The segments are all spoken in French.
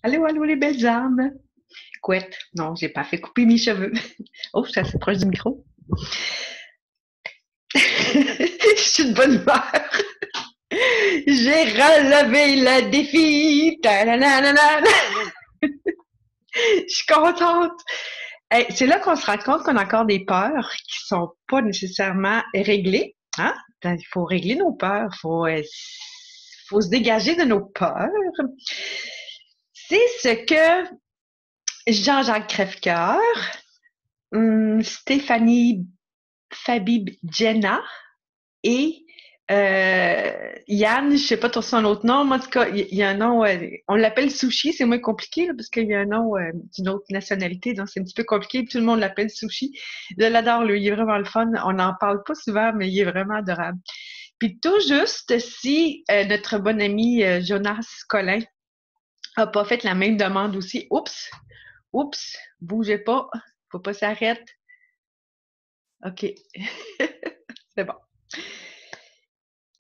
Allô, allô, les belles âmes. Couette. Non, j'ai pas fait couper mes cheveux. Oh, je suis assez proche du micro. Je suis de bonne humeur. J'ai relevé le défi. Ta-na-na-na-na. Je suis contente. Hey, c'est là qu'on se rend compte qu'on a encore des peurs qui sont pas nécessairement réglées. Hein? Il faut régler nos peurs. Faut se dégager de nos peurs. C'est ce que Jean-Jacques Crèvecoeur, Stéphanie Fabib Jenna et Yann, je sais pas son autre nom, mais en tout cas, il y a un nom, on l'appelle Sushi, c'est moins compliqué là, parce qu'il y a un nom d'une autre nationalité, donc c'est un petit peu compliqué, tout le monde l'appelle Sushi. Je l'adore, lui, il est vraiment le fun, on n'en parle pas souvent, mais il est vraiment adorable. Puis tout juste, si notre bon ami Jonas Collin a pas fait la même demande aussi, oups, bougez pas, faut pas s'arrêter. OK, c'est bon.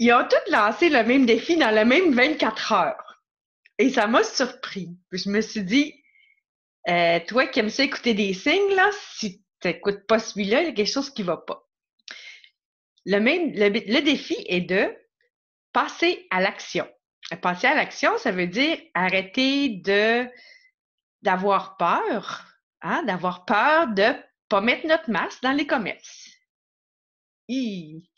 Ils ont tous lancé le même défi dans le même 24 heures. Et ça m'a surpris. Puis je me suis dit, toi qui aimes ça écouter des signes, là, si tu n'écoutes pas celui-là, il y a quelque chose qui va pas. Le défi est de passer à l'action. Passer à l'action, ça veut dire arrêter d'avoir peur, hein, d'avoir peur de pas mettre notre masque dans les commerces. Hi.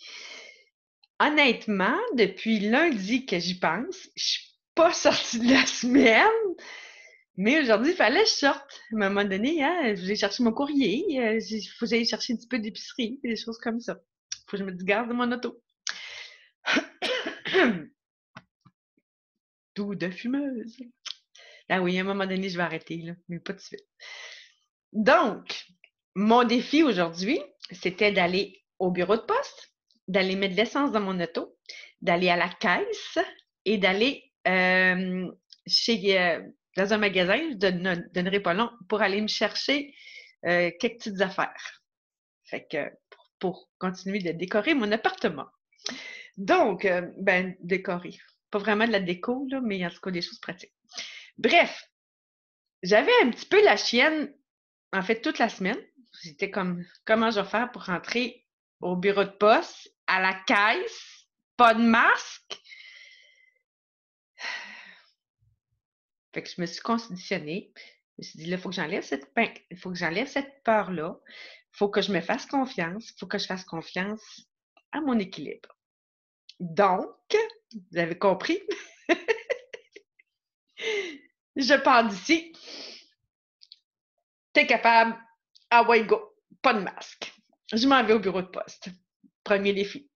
Honnêtement, depuis lundi que j'y pense, je suis pas sortie de la semaine, mais aujourd'hui, il fallait que je sorte. À un moment donné, hein, j'ai cherché mon courrier, il faut que j'aille chercher un petit peu d'épicerie, des choses comme ça. Faut que je me dise garde de mon auto. Tout de fumeuse. Ah oui, à un moment donné, je vais arrêter, là, mais pas tout de suite. Donc, mon défi aujourd'hui, c'était d'aller au bureau de poste, d'aller mettre de l'essence dans mon auto, d'aller à la caisse et d'aller chez dans un magasin, je ne donnerai pas long, pour aller me chercher quelques petites affaires. Fait que pour continuer de décorer mon appartement. Donc, ben, décorer. Pas vraiment de la déco, là, mais en tout cas des choses pratiques. Bref, j'avais un petit peu la chienne en fait, toute la semaine, j'étais comme, comment je vais faire pour rentrer au bureau de poste, à la caisse, pas de masque? Fait que je me suis conditionnée. Je me suis dit, là, il faut que j'enlève il faut que j'enlève cette peur-là. Il faut que je me fasse confiance. Il faut que je fasse confiance à mon équilibre. Donc, vous avez compris, je pars d'ici. T'es capable. Ah ouais, go. Pas de masque. Je m'en vais au bureau de poste. Premier défi.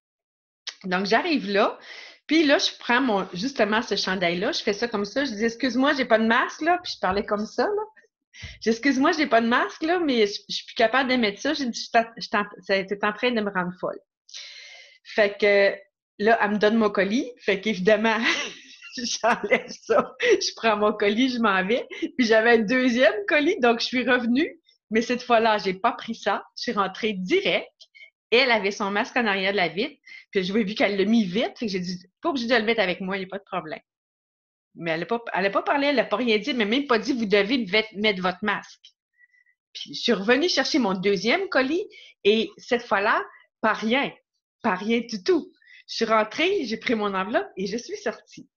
Donc, j'arrive là, puis là, je prends justement ce chandail-là, je fais ça comme ça, je dis, excuse-moi, j'ai pas de masque, là, puis je parlais comme ça, là. Excuse-moi, j'ai pas de masque, là, mais je suis plus capable de mettre ça. J'ai dit, c'était en train de me rendre folle. Fait que là, elle me donne mon colis, fait qu'évidemment, j'enlève ça, je prends mon colis, je m'en vais, puis j'avais un deuxième colis, donc je suis revenue, mais cette fois-là, j'ai pas pris ça, je suis rentrée direct. Elle avait son masque en arrière de la vitre. Puis je vu qu'elle l'a mis vite. Fait que j'ai dit, pas obligé de le mettre avec moi, il n'y a pas de problème. Mais elle a pas parlé, elle n'a pas rien dit, mais même pas dit, vous devez mettre votre masque. Puis je suis revenue chercher mon deuxième colis et cette fois-là, pas rien. Pas rien du tout. Je suis rentrée, j'ai pris mon enveloppe et je suis sortie.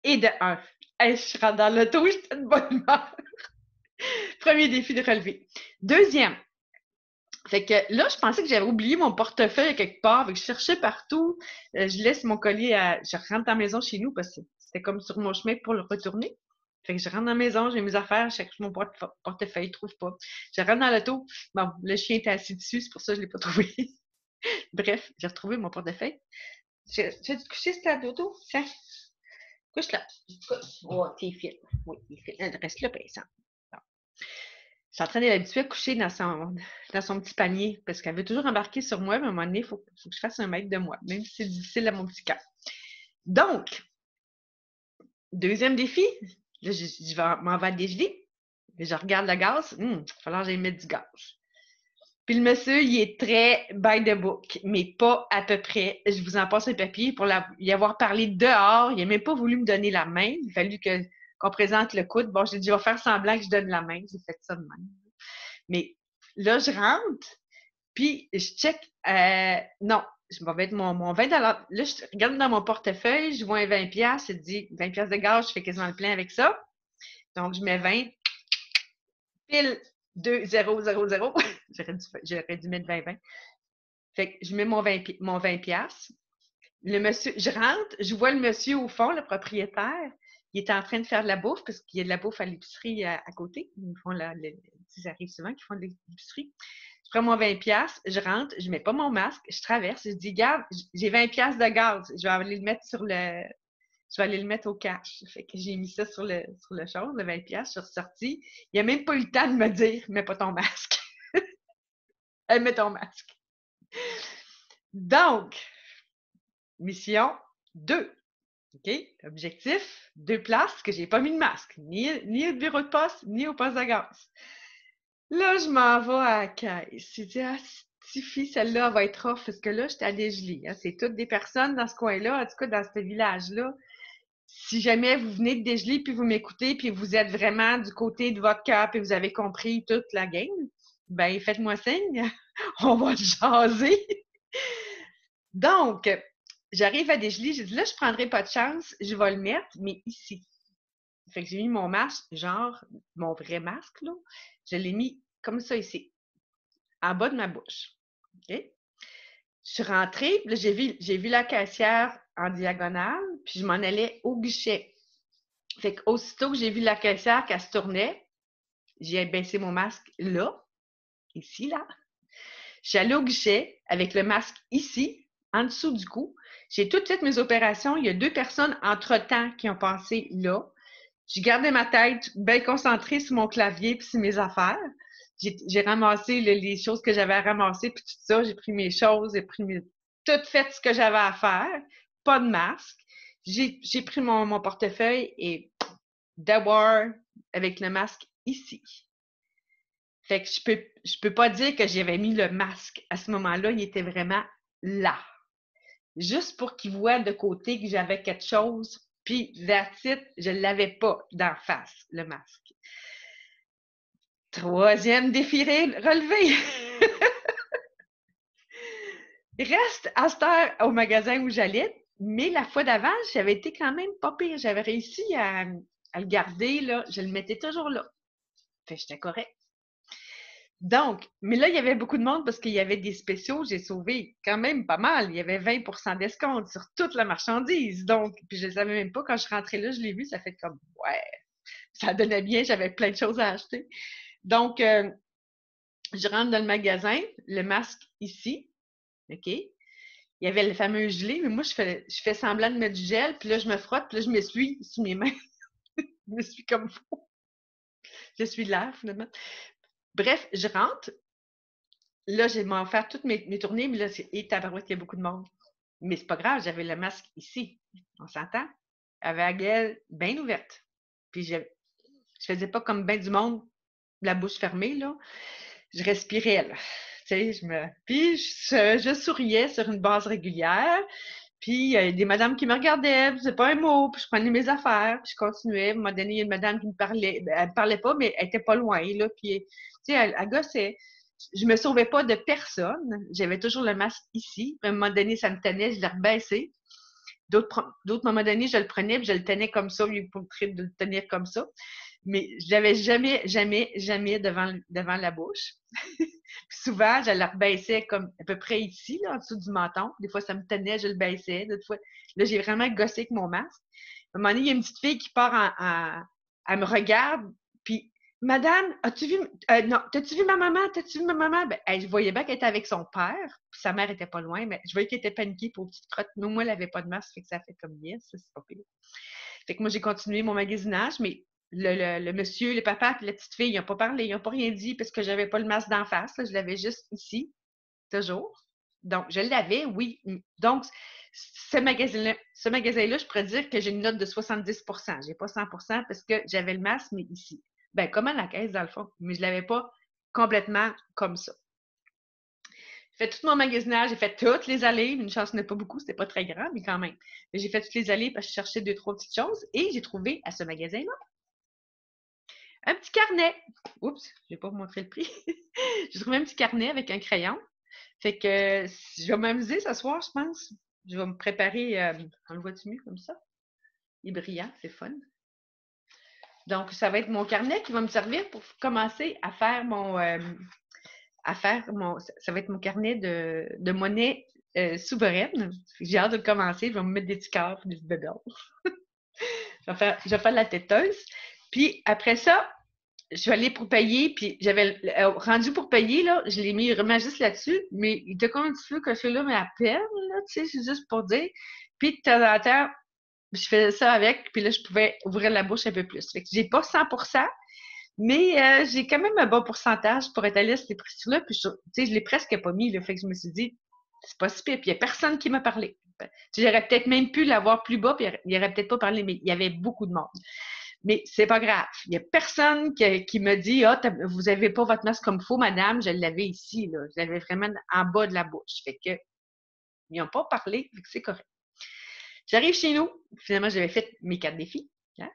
Et de un, hey, je rentre dans l'auto, j'étais de bonne humeur. Premier défi de relever. Deuxième, fait que là, je pensais que j'avais oublié mon portefeuille quelque part. Fait que je cherchais partout. Je laisse mon collier je rentre dans la maison chez nous parce que c'était comme sur mon chemin pour le retourner. Fait que je rentre dans la maison, j'ai mes affaires, je cherche mon portefeuille, je trouve pas. Je rentre dans l'auto. Bon, le chien était assis dessus, c'est pour ça que je l'ai pas trouvé. Bref, j'ai retrouvé mon portefeuille. J'ai dû coucher sur table d'auto. Tiens, couche là. Oh, t'es fit. Oui, t'es fit. Elle reste là, par exemple. Je suis en train de l'habituer à coucher dans son petit panier parce qu'elle veut toujours embarquer sur moi, mais à un moment donné, faut que je fasse un mètre de moi, même si c'est difficile à mon petit cœur. Donc, deuxième défi, là, je m'en vais à dégeler. Je regarde le gaz, il va falloir que j'aille mettre du gaz. Puis le monsieur, il est très by the book, mais pas à peu près. Je vous en passe un papier pour y avoir parlé dehors. Il n'a même pas voulu me donner la main. Il a fallu qu'on présente le coude. Bon, j'ai dit, je vais faire semblant que je donne la main. J'ai fait ça de même. Mais là, je rentre, puis je check. Non, je vais mettre mon 20 Là, je regarde dans mon portefeuille, je vois un 20 je dis 20 de gaz, je fais quasiment le plein avec ça. Donc, je mets 20, pile 2, 0, 0, 0. J'aurais dû mettre 20, 20. Fait que je mets mon 20 Le monsieur, je rentre, je vois le monsieur au fond, le propriétaire. Il est en train de faire de la bouffe parce qu'il y a de la bouffe à l'épicerie à côté. Ils font ça arrive souvent qu'ils font de l'épicerie. Je prends mon 20 je rentre, je mets pas mon masque, je traverse, je dis, garde, j'ai 20 de gaz, je vais aller le mettre je vais aller le mettre au cash. Fait que j'ai mis ça sur le chose, le 20 je suis ressortie. Il n'a même pas eu le temps de me dire, mets pas ton masque. Mets ton masque. Donc, mission 2. OK? Objectif, 2 places que j'ai pas mis de masque, ni au bureau de poste, ni au poste de gaz. Là, je m'en vais à la caisse. J'ai dit, ah, Tiffy, celle-là va être off, parce que là, j'étais à Desjely. Hein. C'est toutes des personnes dans ce coin-là, en tout cas dans ce village-là. Si jamais vous venez de Desjely, puis vous m'écoutez, puis vous êtes vraiment du côté de votre cœur, puis vous avez compris toute la game, ben faites-moi signe. On va jaser. Donc, j'arrive à Desjely, j'ai dit, là, je prendrai pas de chance, je vais le mettre, mais ici. Fait que j'ai mis mon masque, genre, mon vrai masque, là. Je l'ai mis comme ça ici, en bas de ma bouche. OK? Je suis rentrée, puis là, j'ai vu la caissière en diagonale, puis je m'en allais au guichet. Fait qu'aussitôt que j'ai vu la caissière qu'elle se tournait, j'ai baissé mon masque là, ici, là. Je suis allée au guichet avec le masque ici, en dessous du cou. J'ai tout fait mes opérations. Il y a 2 personnes entre-temps qui ont passé là. J'ai gardé ma tête bien concentrée sur mon clavier puis sur mes affaires. J'ai ramassé les choses que j'avais à ramasser puis tout ça. J'ai pris mes choses, tout fait ce que j'avais à faire. Pas de masque. J'ai pris mon portefeuille et d'abord avec le masque ici. Fait que je peux pas dire que j'avais mis le masque. À ce moment-là, il était vraiment là. Juste pour qu'ils voient de côté que j'avais quelque chose. Puis, that's it, je ne l'avais pas d'en face, le masque. 3e défi relevé. Il reste à cette heure au magasin où j'allais, mais la fois d'avant, j'avais été quand même pas pire. J'avais réussi à le garder, là. Je le mettais toujours là. Fait que j'étais correct. Donc, mais là, il y avait beaucoup de monde parce qu'il y avait des spéciaux. J'ai sauvé quand même pas mal. Il y avait 20 d'escompte sur toute la marchandise. Donc, puis je ne savais même pas. Quand je suis rentrée là, je l'ai vu, ça fait comme, ouais, ça donnait bien. J'avais plein de choses à acheter. Donc, je rentre dans le magasin, le masque ici. OK? Il y avait le fameux gelé, mais moi, je fais semblant de mettre du gel, puis là, je me frotte, puis là, je m'essuie sur mes mains. Je m'essuie comme faux. J'essuie de l'air, finalement. Bref, je rentre. Là, j'ai m'en faire toutes mes tournées, mais là, c'est tabarouette, il y a beaucoup de monde. Mais c'est pas grave, j'avais le masque ici. On s'entend? Avec la gueule bien ouverte. Puis je faisais pas comme bien du monde, la bouche fermée, là. Je respirais, là. Tu sais, puis je souriais sur une base régulière. Puis il y a des madames qui me regardaient, puis c'est pas un mot, puis je prenais mes affaires, puis je continuais. À un moment donné, il y a une madame qui me parlait. Elle me parlait pas, mais elle était pas loin, là. Puis, tu sais, elle gossait. Je me sauvais pas de personne. J'avais toujours le masque ici. À un moment donné, ça me tenait, je l'ai rebaissé. D'autres moments donnés, je le prenais, puis je le tenais comme ça, au lieu de le tenir comme ça. Mais je l'avais jamais, jamais, jamais devant la bouche. Souvent, je le rebaissais comme à peu près ici, là, en dessous du menton. Des fois, ça me tenait, je le baissais. D'autres fois, là, j'ai vraiment gossé avec mon masque. À un moment donné, il y a une petite fille qui part elle me regarde, puis Madame, as-tu vu, non, t'as-tu vu ma maman? T'as-tu vu ma maman? Ben, je voyais bien qu'elle était avec son père, puis sa mère était pas loin, mais je voyais qu'elle était paniquée pour petite crotte. Mais moi, elle avait pas de masque, fait que ça fait comme yes, c'est pas pire. Fait que moi, j'ai continué mon magasinage, mais le monsieur, le papa et la petite fille, ils n'ont pas parlé, ils n'ont pas rien dit parce que j'avais pas le masque d'en face, là, je l'avais juste ici, toujours. Donc, je l'avais, oui. Donc, ce magasin-là, je pourrais dire que j'ai une note de 70 j'ai pas 100 parce que j'avais le masque, mais ici. Ben, comme à la caisse, dans le fond, mais je l'avais pas complètement comme ça. J'ai fait tout mon magasinage, j'ai fait toutes les allées. Une chance, ce n'est pas beaucoup, c'était pas très grand, mais quand même. J'ai fait toutes les allées parce que je cherchais 2, 3 petites choses et j'ai trouvé à ce magasin-là Un petit carnet. Oups, je vais pas vous montrer le prix. J'ai trouvé un petit carnet avec un crayon. Fait que je vais m'amuser ce soir, je pense. Je vais me préparer. On le voit-tu mieux comme ça? Il est brillant, c'est fun. Donc, ça va être mon carnet qui va me servir pour commencer à faire ça va être mon carnet de monnaie souveraine. J'ai hâte de commencer. Je vais me mettre des petits cœurs et des petits bébés. Je vais faire de la têteuse. Puis après ça, je vais aller pour payer. Puis j'avais rendu pour payer, là, je l'ai mis vraiment juste là-dessus. Mais il était comme un petit peu coché là, mais à peine, là, tu sais, c'est juste pour dire. Puis de temps en temps, je faisais ça avec, puis là, je pouvais ouvrir la bouche un peu plus. Fait que j'ai pas 100%, mais j'ai quand même un bon pourcentage pour étaler ces prix-là. Puis, tu sais, je l'ai presque pas mis, là. Fait que je me suis dit, c'est pas si pire. Puis, il y a personne qui m'a parlé. J'aurais peut-être même pu l'avoir plus bas, puis il aurait peut-être pas parlé, mais il y avait beaucoup de monde. Mais c'est pas grave. Il y a personne qui me dit, ah, vous avez pas votre masque comme il faut, madame. Je l'avais ici, là. Je l'avais vraiment en bas de la bouche. Fait que, ils n'ont pas parlé, fait que c'est correct. J'arrive chez nous. Finalement, j'avais fait mes 4 défis. Hein,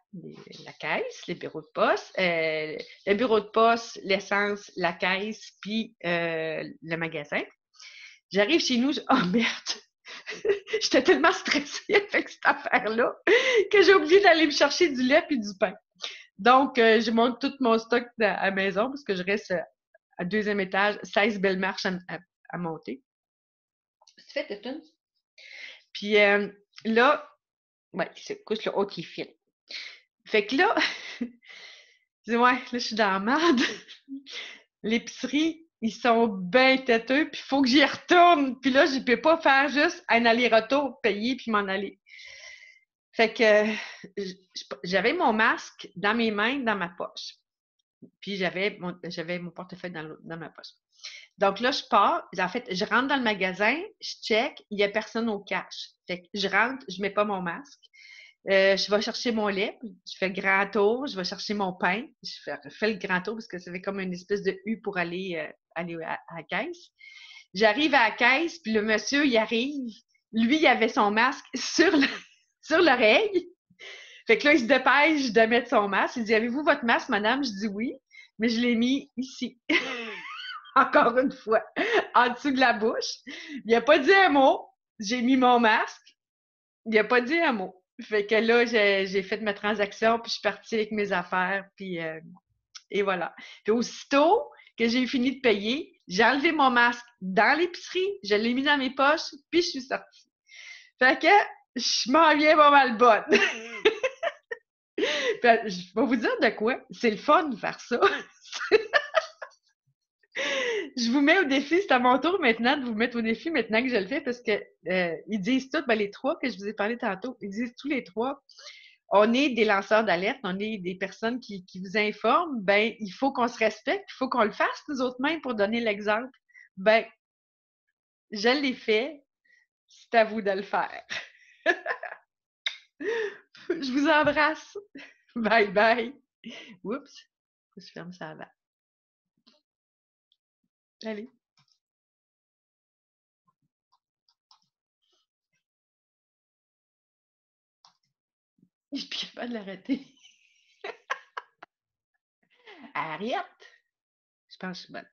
la caisse, les bureaux de poste, le bureau de poste, l'essence, la caisse, puis le magasin. J'arrive chez nous, oh merde! J'étais tellement stressée avec cette affaire-là que j'ai oublié d'aller me chercher du lait et du pain. Donc, je monte tout mon stock à la maison parce que je reste à deuxième étage, 16 belles marches à monter. C'est fait, Tétune? Puis là, ouais, c'est couche le haut qui file. Fait que là, je dis, ouais, là, je suis dans la merde. L'épicerie, ils sont bien têteux, puis il faut que j'y retourne. Puis là, je peux pas faire juste un aller-retour, payer, puis m'en aller. Fait que j'avais mon masque dans mes mains, dans ma poche. Puis j'avais mon portefeuille dans ma poche. Donc là, je pars. En fait, je rentre dans le magasin, je check, il n'y a personne au cash. Fait que je rentre, je mets pas mon masque. Je vais chercher mon lait, je fais le grand tour, je vais chercher mon pain, je fais le grand tour parce que ça fait comme une espèce de U pour aller à la caisse. J'arrive à la caisse, puis le monsieur, il arrive. Lui, il avait son masque sur l'oreille. Fait que là, il se dépêche de mettre son masque. Il dit, avez-vous votre masque, madame? Je dis oui, mais je l'ai mis ici. Encore une fois, en dessous de la bouche. Il n'a pas dit un mot. J'ai mis mon masque. Il n'a pas dit un mot. Fait que là, j'ai fait ma transaction, puis je suis partie avec mes affaires, puis et voilà. Puis aussitôt que j'ai fini de payer, j'ai enlevé mon masque dans l'épicerie, je l'ai mis dans mes poches, puis je suis sortie. Fait que je m'en viens pas mal bonne. Je vais vous dire de quoi. C'est le fun de faire ça. Je vous mets au défi, c'est à mon tour maintenant de vous mettre au défi maintenant que je le fais parce que ils disent tous, les trois que je vous ai parlé tantôt, ils disent tous les trois, on est des lanceurs d'alerte, on est des personnes qui vous informent, ben il faut qu'on se respecte, il faut qu'on le fasse nous autres mêmes pour donner l'exemple. Ben, je l'ai fait, c'est à vous de le faire. Je vous embrasse. Bye bye. Oups, faut que je ferme ça avant. Allez. Je suis plus capable de l'arrêter. Arrête! Je pense que je suis bonne.